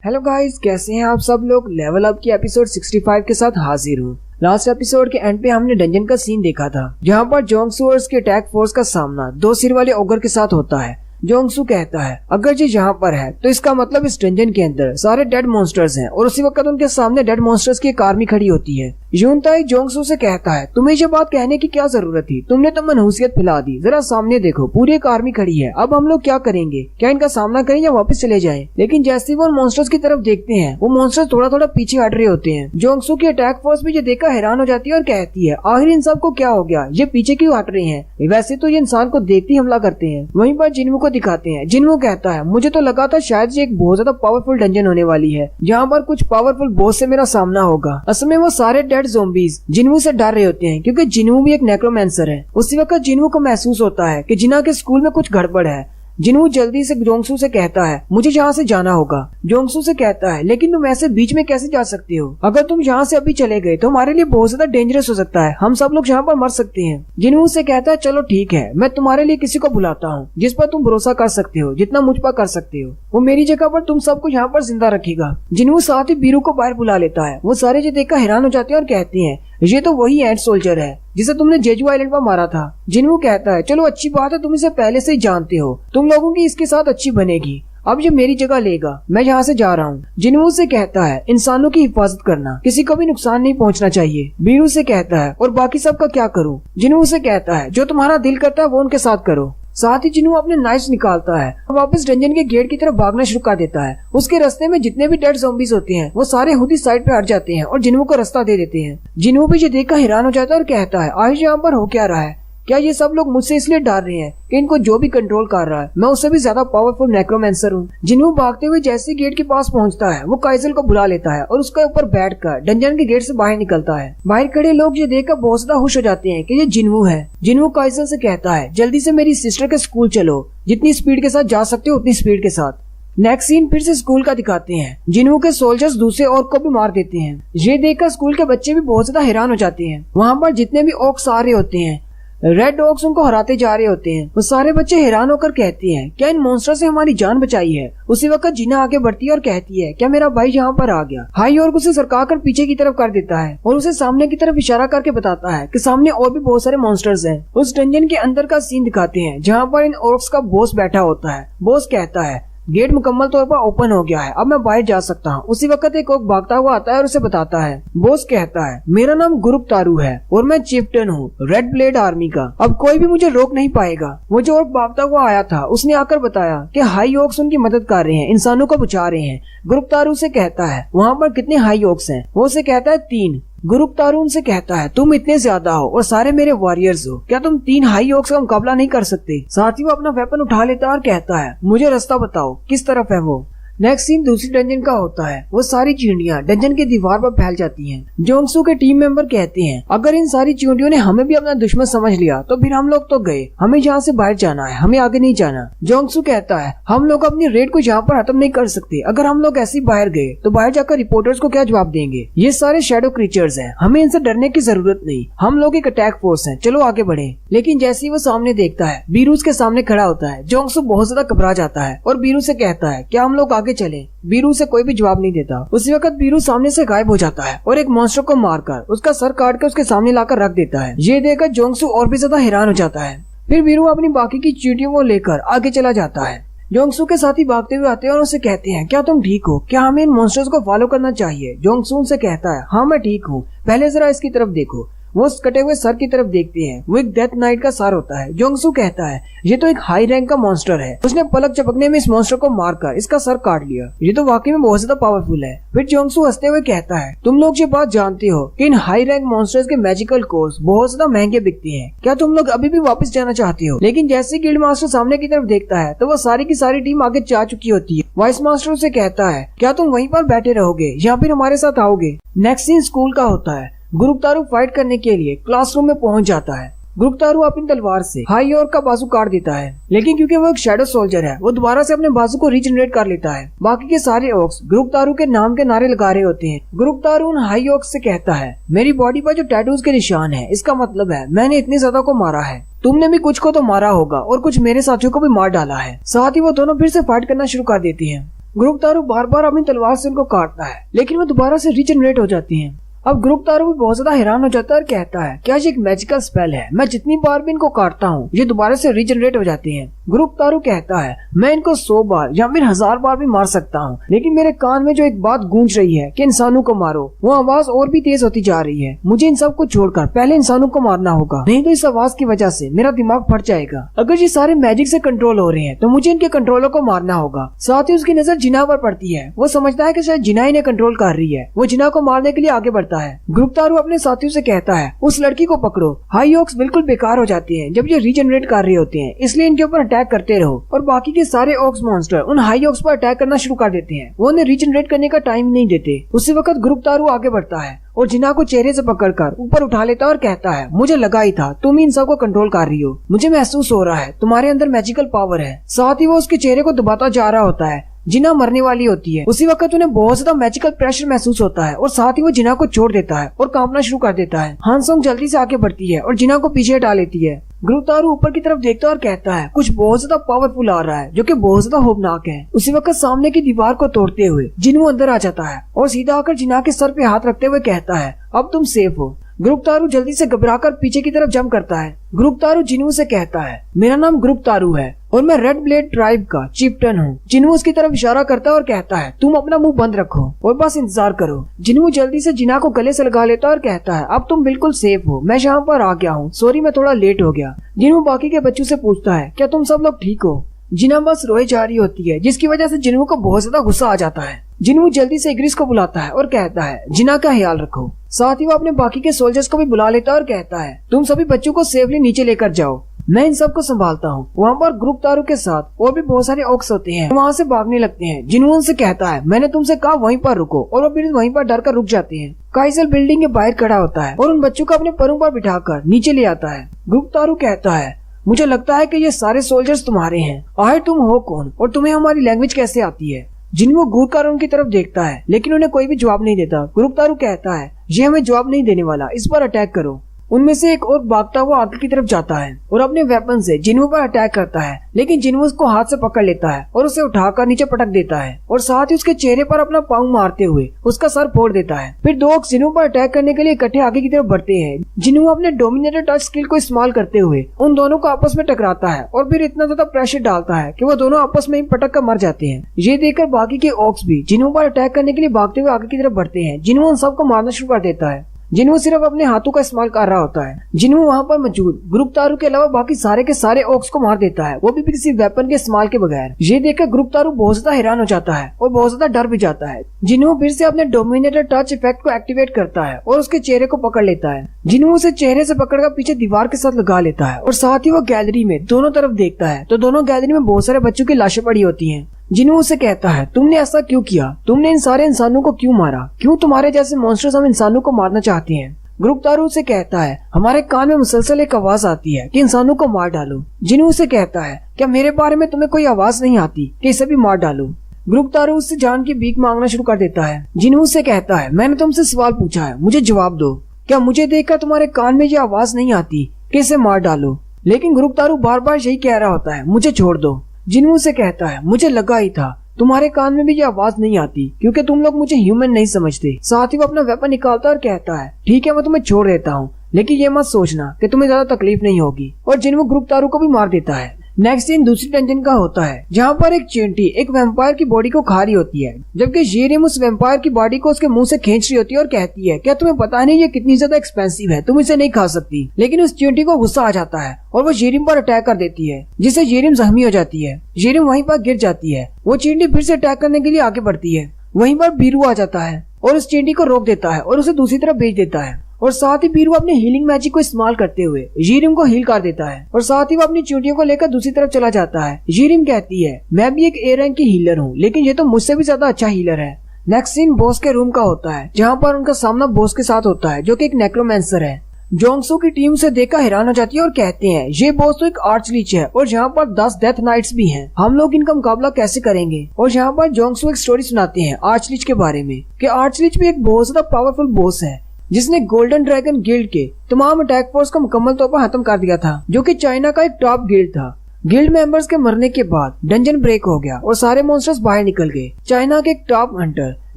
Hello guys, कैसे हैं आप सब लोग। लेवल अप की एपिसोड 65 के साथ हाजिर हूँ। लास्ट एपिसोड के एंड पे हमने डंजन का सीन देखा था, जहाँ पर जोंगसू और उसके अटैक फोर्स का सामना दो सिर वाले ओगर के साथ होता है। जोंगसू कहता है अगर ये यहाँ पर है तो इसका मतलब इस डंजन के अंदर सारे डेड मॉन्स्टर्स हैं, और उसी वक्त उनके सामने डेड मॉन्स्टर्स की एक आर्मी खड़ी होती है। यूनताई जोंगसू से कहता है तुम्हें ये बात कहने की क्या जरूरत थी, तुमने तो मनहूसियत फैला दी, जरा सामने देखो पूरी एक आर्मी खड़ी है, अब हम लोग क्या करेंगे, क्या इनका सामना करें या वापस चले जाएं। लेकिन जैसे वो मॉन्स्टर्स की तरफ देखते हैं वो मॉन्स्टर्स थोड़ा थोड़ा पीछे हट रहे होते हैं। जोंगसू की अटैक फोर्स भी ये देखकर हैरान हो जाती है और कहती है आखिर इन सबको क्या हो गया, ये पीछे क्यों हट रहे हैं, वैसे तो ये इंसान को देखते ही हमला करते हैं। वहीं पर जिन्वू को दिखाते हैं। जिन्वू कहता है मुझे तो लगा था शायद ये एक बहुत ज्यादा पावरफुल डंजन होने वाली है, जहाँ पर कुछ पावरफुल बॉस से मेरा सामना होगा। असल में वो सारे डेड ज़ॉम्बीज जिन्वू से डर रहे होते हैं, क्योंकि जिन्वू भी एक नेक्रोमैंसर है। उसी वक्त जिन्वू को महसूस होता है कि जिन्ना के स्कूल में कुछ गड़बड़ है। जिन्वू जल्दी से जोंगसू से कहता है मुझे यहाँ से जाना होगा। जोंगसू से कहता है लेकिन तुम ऐसे बीच में कैसे जा सकते हो, अगर तुम यहाँ से अभी चले गए तो हमारे लिए बहुत ज्यादा डेंजरस हो सकता है, हम सब लोग यहाँ पर मर सकते हैं। जिन्वू से कहता है चलो ठीक है, मैं तुम्हारे लिए किसी को बुलाता हूँ जिस पर तुम भरोसा कर सकते हो, जितना मुझ पर कर सकते हो। वो मेरी जगह पर तुम सबको यहाँ पर जिंदा रखेगा। जिन्वू साथ ही बीरू को बाहर बुला लेता है। वो सारे जो देखकर हैरान हो जाते हैं और कहते हैं ये तो वही एंट सोल्जर है जिसे तुमने जेजू आइलैंड पर मारा था। जिन्वू कहता है चलो अच्छी बात है, तुम इसे पहले से ही जानते हो, तुम लोगों की इसके साथ अच्छी बनेगी, अब ये मेरी जगह लेगा, मैं यहाँ से जा रहा हूँ। जिन्वू से कहता है इंसानों की हिफाजत करना, किसी को भी नुकसान नहीं पहुँचना चाहिए। बीरू से कहता है और बाकी सबका क्या करूँ। जिन्वू से कहता है जो तुम्हारा दिल करता है वो उनके साथ करो। साथ ही जिन्वू अपने नाइफ्स निकालता है और वापस डंजन के गेट की तरफ भागना शुरू कर देता है। उसके रास्ते में जितने भी डेड ज़ॉम्बीज होते हैं वो सारे खुद ही साइड पे हट जाते हैं और जिन्वू को रास्ता दे देते हैं। जिन्वू भी ये देखकर हैरान हो जाता है और कहता है आज यहाँ पर हो क्या रहा है, क्या ये सब लोग मुझसे इसलिए डर रहे हैं कि इनको जो भी कंट्रोल कर रहा है मैं उससे भी ज्यादा पावरफुल नेक्रोमैंसर हूँ। जिन्वू भागते हुए जैसे गेट के पास पहुँचता है वो काइजल को बुला लेता है और उसके ऊपर बैठकर डंजन के गेट से बाहर निकलता है। बाहर खड़े लोग ये देखकर बहुत ज्यादा खुश हो जाते हैं कि ये जिन्वू है। जिन्वू काइजल से कहता है जल्दी से मेरी सिस्टर के स्कूल चलो, जितनी स्पीड के साथ जा सकते हो उतनी स्पीड के साथ। नेक्स्ट सीन फिर से स्कूल का दिखाते हैं। जिन्वू के सोल्जर्स दूसरे ऑर्क को भी मार देते हैं। ये देखकर स्कूल के बच्चे भी बहुत ज्यादा हैरान हो जाते हैं। वहाँ पर जितने भी ऑर्क्स आ रहे होते हैं, रेड ऑक्स उनको हराते जा रहे होते हैं। वो सारे बच्चे हैरान होकर कहते हैं क्या इन मॉन्स्टर से हमारी जान बचाई है। उसी वक्त जिना आगे बढ़ती है और कहती है क्या मेरा भाई यहाँ पर आ गया। हाई ऑर्क उसे सरका कर पीछे की तरफ कर देता है और उसे सामने की तरफ इशारा करके बताता है कि सामने और भी बहुत सारे मॉन्स्टर्स हैं। उस डंजन के अंदर का सीन दिखाते हैं जहाँ पर इन ऑर्क्स का बॉस बैठा होता है। बॉस कहता है गेट मुकम्मल तौर पर ओपन हो गया है, अब मैं बाहर जा सकता हूँ। उसी वक्त एक ऑर्क भागता हुआ आता है और उसे बताता है। बॉस कहता है मेरा नाम गुरुप तारू है और मैं चीफ्टन हूँ रेड ब्लेड आर्मी का, अब कोई भी मुझे रोक नहीं पाएगा। वो जो ऑर्क भागता हुआ आया था उसने आकर बताया कि हाई ऑर्क्स उनकी मदद कर रहे हैं, इंसानों को बचा रहे हैं। गुरुप तारू से कहता है वहाँ पर कितने हाई ऑर्क्स हैं। वो उसे कहता है 3। गुरुप तारू से कहता है तुम इतने ज्यादा हो और सारे मेरे वॉरियर्स हो, क्या तुम 3 हाई ऑक्स का मुकाबला नहीं कर सकते। साथ ही वो अपना वेपन उठा लेता है और कहता है मुझे रास्ता बताओ किस तरफ है वो। नेक्स्ट सीन दूसरी डंजन का होता है। वो सारी चींटियां डंजन के दीवार पर फैल जाती हैं। जोंगसू के टीम मेंबर कहते हैं अगर इन सारी चींटियों ने हमें भी अपना दुश्मन समझ लिया तो फिर हम लोग तो गए, हमें यहाँ से बाहर जाना है, हमें आगे नहीं जाना। जोंगसू कहता है हम लोग अपनी रेड को यहाँ पर खत्म नहीं कर सकते, अगर हम लोग ऐसे ही बाहर गए तो बाहर जाकर रिपोर्टर्स को क्या जवाब देंगे। ये सारे शैडो क्रीचर्स हैं, हमें इनसे डरने की जरूरत नहीं, हम लोग एक अटैक फोर्स हैं, चलो आगे बढ़े। लेकिन जैसे ही वो सामने देखता है बीरू उसके सामने खड़ा होता है। जोंगसू बहुत ज्यादा घबरा जाता है और बीरू से कहता है क्या हम लोग आगे चले। बीरू से कोई भी जवाब नहीं देता। उसी वक्त बीरू सामने से गायब हो जाता है और एक मॉन्स्टर को मारकर उसका सर काट कर उसके सामने लाकर रख देता है। ये देखकर जोंगसू और भी ज्यादा हैरान हो जाता है। फिर बीरू अपनी बाकी की चींटियों को लेकर आगे चला जाता है। जोंगसू के साथी भागते हुए आते हैं और उसे कहते हैं क्या तुम ठीक हो, क्या हमें इन मॉन्स्टर्स को फॉलो करना चाहिए। जोंगसू से कहता है हाँ मैं ठीक हूँ, पहले जरा इसकी तरफ देखो। वो उस कटे हुए सर की तरफ देखते हैं, वो एक डेथ नाइट का सर होता है। जोंगसू कहता है ये तो एक हाई रैंक का मॉन्स्टर है, उसने पलक झपकने में इस मॉन्स्टर को मारकर इसका सर काट लिया, ये तो वाकई में बहुत ज्यादा पावरफुल है। फिर जोंगसू हंसते हुए कहता है तुम लोग ये बात जानते हो कि इन हाई रैंक मॉन्स्टर्स के मैजिकल कोर्स बहुत ज्यादा महंगे बिकते हैं, क्या तुम लोग अभी भी वापस जाना चाहते हो। लेकिन जैसे गिल्ड मास्टर सामने की तरफ देखता है तो वो सारी की सारी टीम आगे जा चुकी होती है। वाइस मास्टर से कहता है क्या तुम वहीं पर बैठे रहोगे या फिर हमारे साथ आओगे। नेक्स्ट सीन स्कूल का होता है। गुरुप तारू फाइट करने के लिए क्लासरूम में पहुंच जाता है। गुरुप तारू अपनी तलवार से हाई ऑर्क का बाजू काट देता है, लेकिन क्योंकि वो एक शैडो सोल्जर है वो दोबारा से अपने बाजू को रीजनरेट कर लेता है। बाकी के सारे ऑर्क्स गुरुप तारू के नाम के नारे लगा रहे होते हैं। गुरुप तारू उन हाई ऑर्क्स से कहता है मेरी बॉडी पर जो टैटूज के निशान है इसका मतलब है मैंने इतने ज्यादा को मारा है, तुमने भी कुछ को तो मारा होगा और कुछ मेरे साथियों को भी मार डाला है। साथ ही वो दोनों फिर से फाइट करना शुरू कर देती हैं। ग्रुप तारू बार बार अपनी तलवार से उनको काटता है, लेकिन वो दोबारा से रीजनरेट हो जाती हैं। अब ग्रुप तारू भी बहुत ज्यादा हैरान हो जाता है और कहता है क्या ये एक मैजिकल स्पेल है, मैं जितनी बार भी इनको काटता हूँ ये दोबारा से रीजनरेट हो जाती हैं। ग्रुप तारू कहता है मैं इनको 100 बार या फिर 1000 बार भी मार सकता हूँ, लेकिन मेरे कान में जो एक बात गूंज रही है कि इंसानों को मारो, वो आवाज और भी तेज होती जा रही है। मुझे इन सब को छोड़कर पहले इंसानों को मारना होगा, नहीं तो इस आवाज की वजह से मेरा दिमाग फट जाएगा। अगर ये सारे मैजिक से कंट्रोल हो रहे हैं तो मुझे इनके कंट्रोलर को मारना होगा। साथ ही उसकी नजर जिना पर पड़ती है, वो समझता है कि शायद जिना इन्हें कंट्रोल कर रही है। वो जिना को मारने के लिए आगे बढ़ता है। ग्रुप तारू अपने साथियों से कहता है उस लड़की को पकड़ो। हाई ओक्स बिल्कुल बेकार हो जाती हैं जब ये रीजनरेट कर रहे होते हैं, इसलिए इनके ऊपर अटैक करते रहो। और बाकी के सारे ओक्स मॉन्स्टर उन हाई ओक्स पर अटैक करना शुरू कर देते हैं, वो उन्हें रीजनरेट करने का टाइम नहीं देते। उसी वक्त ग्रुप तारू आगे बढ़ता है और जिना को चेहरे से पकड़कर ऊपर उठा लेता है और कहता है मुझे लगा ही था तुम इन सब को कंट्रोल कर रही हो, मुझे महसूस हो रहा है तुम्हारे अंदर मैजिकल पावर है। साथ ही वो उसके चेहरे को दबाता जा रहा होता है। जिना मरने वाली होती है। उसी वक्त उन्हें बहुत ज्यादा मैजिकल प्रेशर महसूस होता है और साथ ही वो जिना को छोड़ देता है और कांपना शुरू कर देता है। हानसोंग जल्दी से आगे बढ़ती है और जिना को पीछे हटा लेती है। ग्रुप तारू ऊपर की तरफ देखता है और कहता है कुछ बहुत ज्यादा पावरफुल आ रहा है जो कि बहुत ज्यादा खौफनाक है। उसी वक्त सामने की दीवार को तोड़ते हुए जिन्हू अंदर आ जाता है और सीधा आकर जिना के सर पे हाथ रखते हुए कहता है अब तुम सेफ हो। ग्रुप तारू जल्दी से घबराकर पीछे की तरफ जंप करता है। ग्रुप तारू जिन्हू से कहता है मेरा नाम ग्रुप तारू है और मैं रेड ब्लेड ट्राइब का चीफ्टन हूँ। जिन्हू उसकी तरफ इशारा करता है और कहता है तुम अपना मुंह बंद रखो और बस इंतजार करो। जिन्हू जल्दी से जिना को गले से लगा लेता है और कहता है अब तुम बिल्कुल सेफ हो, मैं यहाँ पर आ गया हूँ, सॉरी मैं थोड़ा लेट हो गया। जिन्हू बाकी के बच्चों से पूछता है क्या तुम सब लोग ठीक हो। जिना बस रोए जा रही होती है, जिसकी वजह से जिन्हू को बहुत ज्यादा गुस्सा आ जाता है। जिन्हू जल्दी से इग्रिस को बुलाता है और कहता है जिना का ख्याल रखो। साथ ही वो अपने बाकी के सोल्जर्स को भी बुला लेता है और कहता है तुम सभी बच्चों को सेफली नीचे लेकर जाओ, मैं इन सबको संभालता हूँ। वहाँ पर ग्रुप तारू के साथ और भी बहुत सारे ऑक्स होते हैं, वहाँ से भागने लगते हैं। जिन्हू उनसे कहता है मैंने तुमसे कहा वहीं पर रुको, और वो फिर वहीं पर डर कर रुक जाते हैं। काइसल बिल्डिंग के बाहर खड़ा होता है और उन बच्चों को अपने पैरों पर बिठाकर नीचे ले आता है। ग्रुप तारू कहता है मुझे लगता है कि ये सारे सोल्जर्स तुम्हारे हैं, आखिर तुम हो कौन और तुम्हें हमारी लैंग्वेज कैसे आती है। जिन्हू घूर कर उनकी तरफ देखता है लेकिन उन्हें कोई भी जवाब नहीं देता। ग्रुप तारू कहता है ये हमें जवाब नहीं देने वाला, इस पर अटैक करो। उनमें से एक और भागता हुआ आगे की तरफ जाता है और अपने वेपन से जिन्हू पर अटैक करता है, लेकिन जिन्हू उसको हाथ से पकड़ लेता है और उसे उठाकर नीचे पटक देता है और साथ ही उसके चेहरे पर अपना पाँव मारते हुए उसका सर फोड़ देता है। फिर दो जिन्हू पर अटैक करने के लिए इकट्ठे आगे की तरफ बढ़ते हैं। जिन्हू अपने डोमिनेटर टच स्किल को इस्तेमाल करते हुए उन दोनों को आपस में टकराता है और फिर इतना ज्यादा प्रेशर डालता है कि वो दोनों आपस में ही पटक कर मर जाते हैं। ये देखकर बाकी के ऑक्स भी जिन्हू पर अटैक करने के लिए भागते हुए आगे की तरफ बढ़ते हैं। जिन्हू उन सबको मारना शुरू कर देता है। जिन्हू सिर्फ अपने हाथों का इस्तेमाल कर रहा होता है। जिन्हू वहाँ पर मौजूद ग्रुप तारू के अलावा बाकी सारे के सारे ऑक्स को मार देता है, वो भी किसी वेपन के इस्तेमाल के बगैर। ये देखकर ग्रुप तारू बहुत ज्यादा हैरान हो जाता है और बहुत ज्यादा डर भी जाता है। जिन्हू फिर से अपने डोमिनेटर टच इफेक्ट को एक्टिवेट करता है और उसके चेहरे को पकड़ लेता है। जिन्हू उसे चेहरे से पकड़कर पीछे दीवार के साथ लगा लेता है और साथ ही वो गैलरी में दोनों तरफ देखता है तो दोनों गैलरी में बहुत सारे बच्चों की लाशें पड़ी होती हैं। जिन्हू उसे कहता है तुमने ऐसा क्यों किया, तुमने इन सारे इंसानों को क्यों मारा, क्यों तुम्हारे जैसे मॉन्स्टर्स हम इंसानों को मारना चाहते हैं। ग्रुप तारू से कहता है हमारे कान में मुसलसल एक आवाज आती है कि इंसानों को मार डालो। जिन्हू से कहता है क्या मेरे बारे में तुम्हें कोई आवाज नहीं आती कि इसे भी मार डालो। ग्रुप तारू उससे जान की भीख मांगना शुरू कर देता है। जिन्हू से कहता है मैंने तुमसे सवाल पूछा है, मुझे जवाब दो, क्या मुझे देखकर तुम्हारे कान में ये आवाज नहीं आती कि इसे मार डालो। लेकिन ग्रुप तारू बार बार यही कह रहा होता है मुझे छोड़ दो। जिन्हू से कहता है मुझे लगा ही था तुम्हारे कान में भी ये आवाज नहीं आती क्योंकि तुम लोग मुझे ह्यूमन नहीं समझते। साथ ही वो अपना वेपन निकालता और कहता है ठीक है मैं तुम्हें छोड़ देता हूँ, लेकिन ये मत सोचना कि तुम्हें ज्यादा तकलीफ नहीं होगी, और जिन्हू ग्रुप तारू को भी मार देता है। नेक्स्ट सीन दूसरी डंजन का होता है जहाँ पर एक चींटी एक वैम्पायर की बॉडी को खा रही होती है, जबकि जेरिम उस वैम्पायर की बॉडी को उसके मुंह से खींच रही होती है और कहती है क्या तुम्हें पता नहीं ये कितनी ज्यादा एक्सपेंसिव है, तुम इसे नहीं खा सकती। लेकिन उस चींटी को गुस्सा आ जाता है और वो जेरिम पर अटैक कर देती है, जिससे जेरिम जख्मी हो जाती है। जेरिम वहीं पर गिर जाती है। वो चींटी फिर से अटैक करने के लिए आगे बढ़ती है। वहीं पर बीरू आ जाता है और उस चींटी को रोक देता है और उसे दूसरी तरफ भेज देता है, और साथ ही बीरू अपने हीलिंग मैजिक को इस्तेमाल करते हुए जीरिम को हील कर देता है, और साथ ही वो अपनी चींटियों को लेकर दूसरी तरफ चला जाता है। जीरिम कहती है मैं भी एक ए रैंक की हीलर हूँ, लेकिन ये तो मुझसे भी ज्यादा अच्छा हीलर है। नेक्स्ट सीन बॉस के रूम का होता है जहाँ पर उनका सामना बॉस के साथ होता है जो कि एक नेक्रोमेंसर है। जोंगसू की टीम उसे देखकर हैरान हो जाती है और कहते हैं ये बॉस तो एक आर्च लीच है और यहाँ पर 10 डेथ नाइट्स भी हैं, हम लोग इनका मुकाबला कैसे करेंगे। और यहाँ पर जोंगसू एक स्टोरी सुनाते हैं आर्च लीच के बारे में कि आर्च लीच भी एक बहुत ज्यादा पावरफुल बॉस है जिसने गोल्डन ड्रैगन गिल्ड के तमाम अटैक फोर्स को मुकम्मल तौर पर खत्म कर दिया था, जो कि चाइना का एक टॉप गिल्ड था। गिल्ड मेंबर्स के मरने के बाद डंजन ब्रेक हो गया और सारे मॉन्स्टर्स बाहर निकल गए। चाइना के एक टॉप हंटर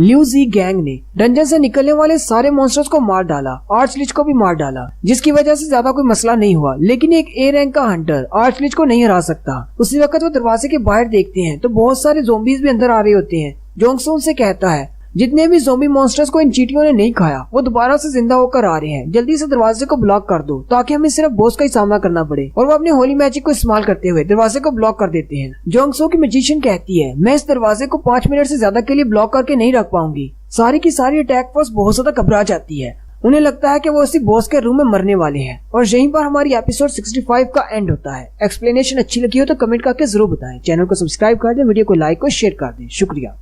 लिu जी गैंग ने डंजन से निकलने वाले सारे मॉन्स्टर्स को मार डाला, आर्च लीच को भी मार डाला, जिसकी वजह से ज्यादा कोई मसला नहीं हुआ। लेकिन एक ए रैंक का हंटर आर्च लीच को नहीं हरा सकता। उसी वक्त वो दरवाजे के बाहर देखते हैं तो बहुत सारे ज़ोंबीज भी अंदर आ रहे होते हैं। जोंगसू उनसे कहता है जितने भी ज़ोंबी मॉन्स्टर्स को इन चींटियों ने नहीं खाया वो दोबारा से जिंदा होकर आ रहे हैं, जल्दी से दरवाजे को ब्लॉक कर दो ताकि हमें सिर्फ बॉस का ही सामना करना पड़े। और वो अपने होली मैजिक को इस्तेमाल करते हुए दरवाजे को ब्लॉक कर देते हैं। जोंगसू की मैजिशियन कहती है मैं इस दरवाजे को 5 मिनट से ज्यादा के लिए ब्लॉक करके नहीं रख पाऊंगी। सारी की सारी अटैक फोर्स बहुत ज्यादा घबरा जाती है। उन्हें लगता है कि वो इसी बॉस के रूम में मरने वाले हैं। और यहीं पर हमारी एपिसोड 65 का एंड होता है। एक्सप्लेनेशन अच्छी लगी हो तो कमेंट करके जरूर बताएं। चैनल को सब्सक्राइब कर दें, वीडियो को लाइक और शेयर कर दें। शुक्रिया।